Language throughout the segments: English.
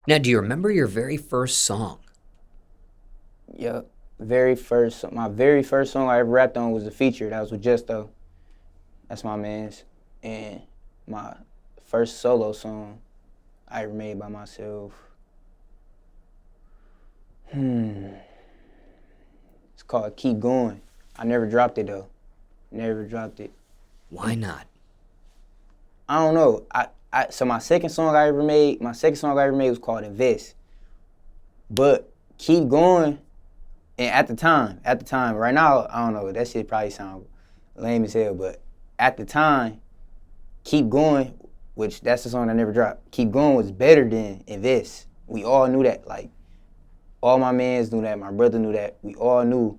Now, do you remember your very first song? Yep. My very first song I ever rapped on was a feature. That was with Justo. That's my man's. And my first solo song I ever made by myself. It's called Keep Going. I never dropped it though. Never dropped it. Why not? I don't know. So my second song I ever made was called Invest. But Keep Going, and at the time, right now, I don't know, that shit probably sound lame as hell, but at the time, Keep Going, which that's the song I never dropped. Keep Going was better than Invest. We all knew that. Like, all my mans knew that. My brother knew that. We all knew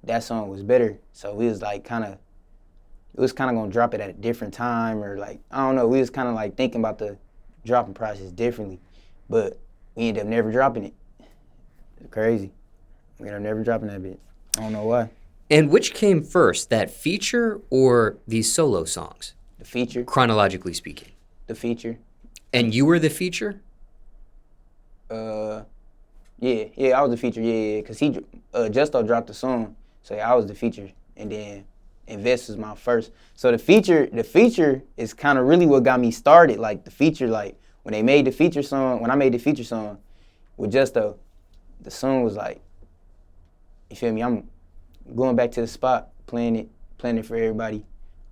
that song was better. So we was like it was kind of gonna drop it at a different time, or like, I don't know. We was kind of like thinking about the dropping process differently, but we ended up never dropping it. It's crazy. We ended up never dropping that bit. I don't know why. And which came first, that feature or these solo songs, The feature, chronologically speaking? the feature. And you were the feature? Uh, yeah, I was the feature. Yeah, cause he Justo dropped the song, so yeah, I was the feature, and then Invest was my first. So the feature is kind of really what got me started. Like the feature, like when I made the feature song with Justo, the song was like, you feel me? I'm going back to the spot, playing it for everybody.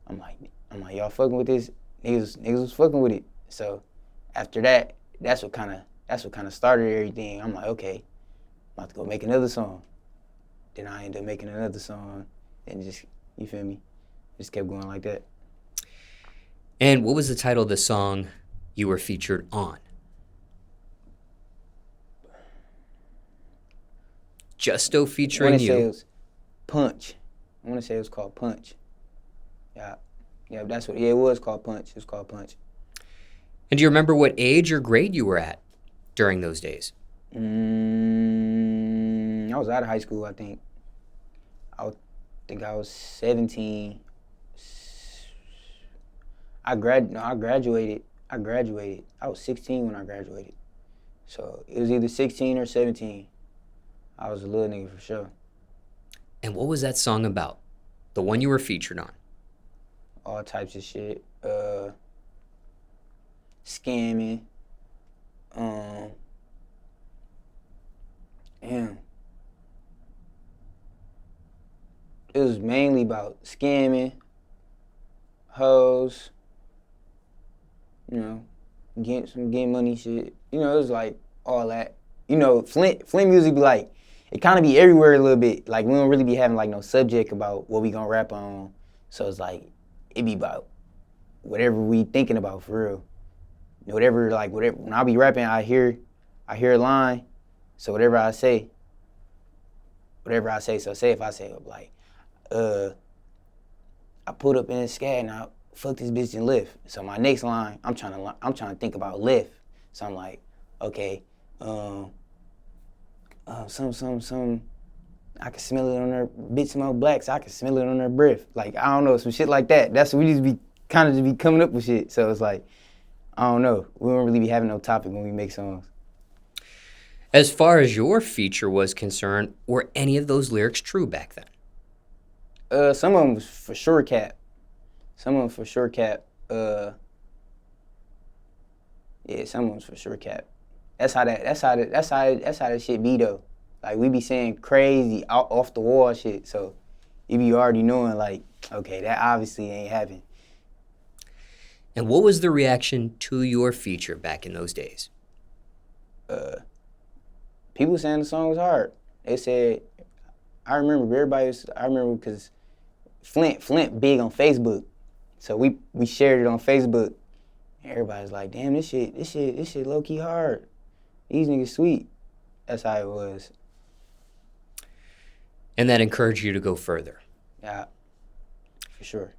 I'm like, y'all fucking with this? Niggas was fucking with it. So after that, that's what kind of started everything. I'm like, okay, I'm about to go make another song. Then I ended up making another song, and just, you feel me? Just kept going like that. And what was the title of the song you were featured on? Justo I featuring want to say it you. was Punch. I want to say it was called Punch. Yeah, yeah, that's what. Yeah, it was called Punch. It was called Punch. And do you remember what age or grade you were at during those days? I was out of high school, I think. I think I was 17. No, I graduated. I graduated. I was 16 when I graduated. So it was either 16 or 17. I was a little nigga for sure. And what was that song about? The one you were featured on? All types of shit. Scamming. Um, damn. It was mainly about scamming, hoes, you know, getting money shit. You know, it was like all that. You know, Flint music be like, it kind of be everywhere a little bit. Like, we don't really be having like no subject about what we gonna rap on. So it's like, it be about whatever we thinking about for real. Whatever, when I be rapping, I hear a line. So so say if I say like, uh, I pulled up in the scat and I fucked this bitch in Lyft. So my next line, I'm trying to think about Lyft. So I'm like, okay, some. I can smell it on her. Bitch smell black, so I can smell it on her breath. Like, I don't know, some shit like that. That's what we just be kind of just be coming up with shit. So it's like, I don't know. We don't really be having no topic when we make songs. As far as your feature was concerned, were any of those lyrics true back then? Some of them was for sure cap. Some of them for sure cap. Yeah, some of them was for sure cap. That's how that shit be though. Like, we be saying crazy off the wall shit, so you be already knowing like, okay, that obviously ain't happening. And what was the reaction to your feature back in those days? People saying the song was hard. They said, I remember because Flint big on Facebook, so we shared it on Facebook. And everybody's like, damn, this shit low key hard. These niggas sweet. That's how it was. And that encouraged you to go further. Yeah, for sure.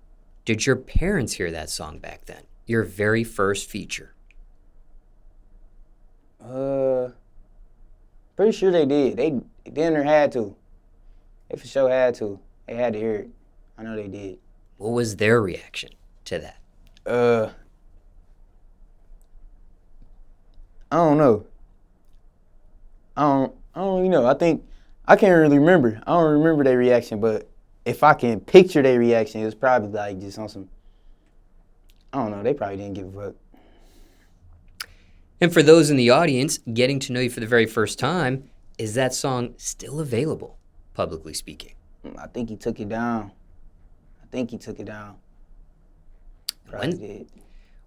Did your parents hear that song back then? Your very first feature? Pretty sure they did. They damn near had to. They for sure had to. They had to hear it. I know they did. What was their reaction to that? I don't know. I don't really know. I think I can't really remember. I don't remember their reaction, but if I can picture their reaction, it was probably like just on some. I don't know. They probably didn't give a fuck. And for those in the audience getting to know you for the very first time, is that song still available, publicly speaking? I think he took it down. Probably did.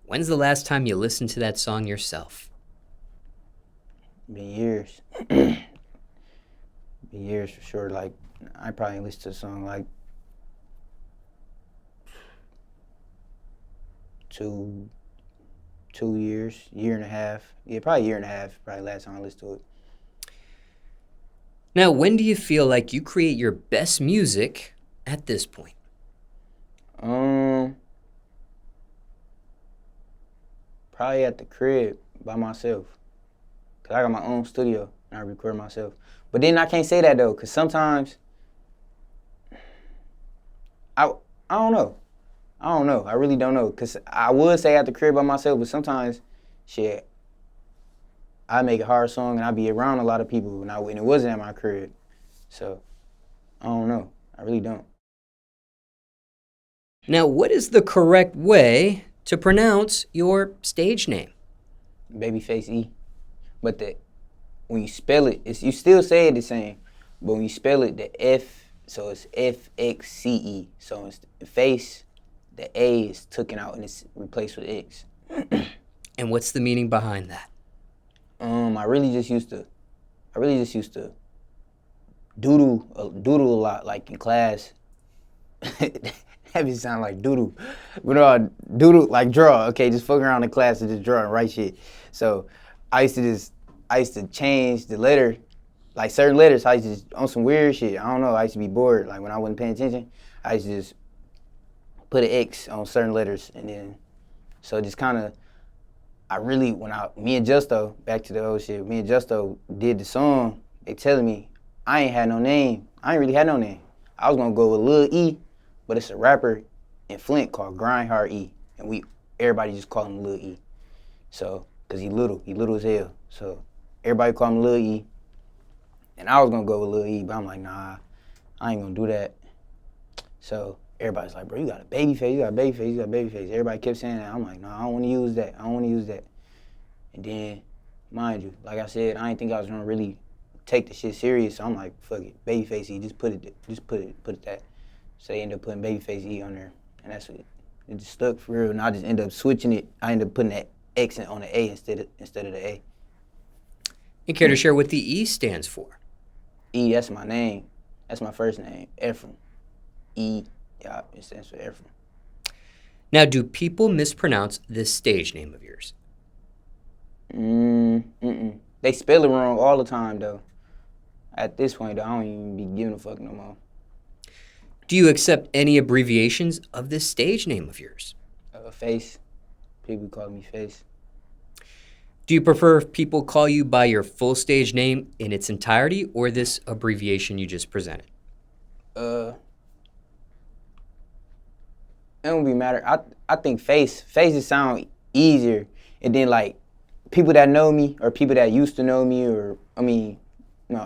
When's the last time you listened to that song yourself? Been years. Been years for sure. Like, I probably listened to the song like 2 years, year and a half. Yeah, probably a year and a half, probably last time I listened to it. Now, when do you feel like you create your best music at this point? Probably at the crib by myself. Cause I got my own studio and I record myself. But then I can't say that though, cause sometimes I don't know. I really don't know. Cause I would say at the crib by myself, but sometimes shit, I make a hard song and I be around a lot of people and it wasn't at my crib. So I don't know. I really don't. Now, what is the correct way to pronounce your stage name? Babyface E. But when you spell it, you still say it the same. But when you spell it, the F, so it's Fxce E. So it's the face, the A is taken out and it's replaced with X. And what's the meaning behind that? I really just used to doodle a lot, like in class. That be sound like doodle. But doodle, like draw, okay, just fuck around in class and just draw and write shit. So I used to change the letter, like certain letters, I used to just, on some weird shit. I don't know, I used to be bored. Like when I wasn't paying attention, I used to just put an X on certain letters and then, so just kind of, me and Justo, back to the old shit, me and Justo did the song, they telling me, I ain't had no name. I ain't really had no name. I was gonna go with Lil E, but it's a rapper in Flint called Grindhard E, and everybody just call him Lil E. So, cause he little as hell. So everybody call him Lil E, and I was gonna go with Lil E, but I'm like, nah, I ain't gonna do that. So everybody's like, bro, you got a Babyface. Everybody kept saying that. I'm like, nah, I don't wanna use that. And then, mind you, like I said, I didn't think I was gonna really take the shit serious, so I'm like, fuck it, Babyface E, just put it that. So they ended up putting Babyface E on there, and that's what it just stuck for real. And I just ended up switching it. I ended up putting that accent on the A instead of the A. And care to share what the E stands for? E, that's my name. That's my first name, Ephraim. E, yeah, it stands for Ephraim. Now, do people mispronounce this stage name of yours? They spell it wrong all the time, though. At this point, though, I don't even be giving a fuck no more. Do you accept any abbreviations of this stage name of yours? Face. People call me Face. Do you prefer if people call you by your full stage name in its entirety or this abbreviation you just presented? It don't be matter. I think faces sound easier, and then like people that know me or people that used to know me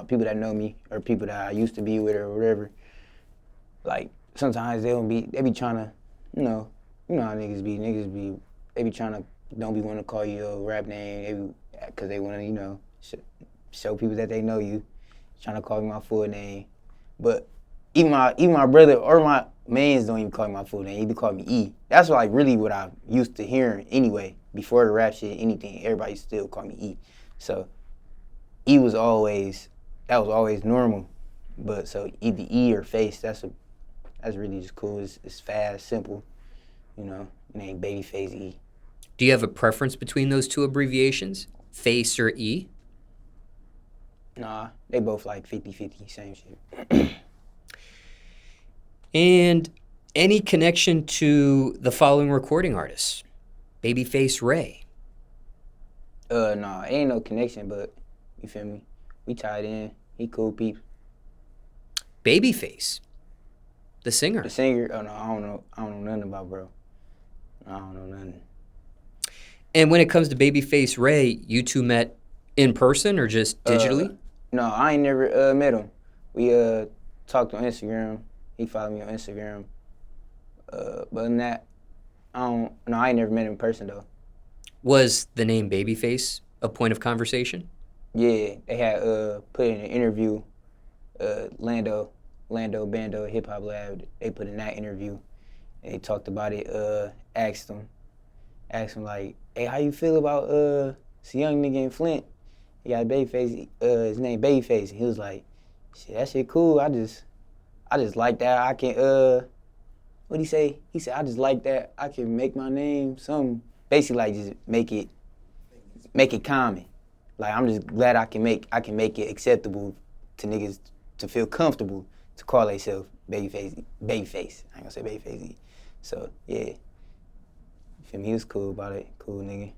people that know me or people that I used to be with or whatever. Like sometimes they be trying to, you know how niggas be, they be trying to don't be wanting to call you a rap name, cause they want to, show people that they know you, trying to call me my full name. But even my brother or my mans don't even call me my full name. He be calling me E. That's like really what I used to hearing anyway. Before the rap shit, anything, everybody still call me E. So E was always normal. But so either E or Face, that's really just cool. It's fast, simple. It ain't Babyface E. Do you have a preference between those two abbreviations, Face or E? Nah, they both like 50-50, same shit. And any connection to the following recording artists? Babyface Ray. Nah, ain't no connection, but you feel me? We tied in. He cool peep. Babyface, the singer. The singer? Oh no, I don't know nothing about bro. I don't know nothing. And when it comes to Babyface Ray, you two met in person or just digitally? No, I ain't never met him. We talked on Instagram. He followed me on Instagram. But other than that, I ain't never met him in person though. Was the name Babyface a point of conversation? Yeah, they had put in an interview, Lando Bando Hip Hop Lab. They put in that interview, and they talked about it. Asked him like, hey, how you feel about this young nigga in Flint? He got a Babyface. His name Babyface. And he was like, shit, that shit cool. I just like that. I can what'd he say? He said, I just like that. I can make my name something. Basically, like just make it common. Like I'm just glad I can make it acceptable to niggas to feel comfortable to call themselves Babyface. I ain't gonna say Babyface E. So yeah, he was cool about it. Cool nigga.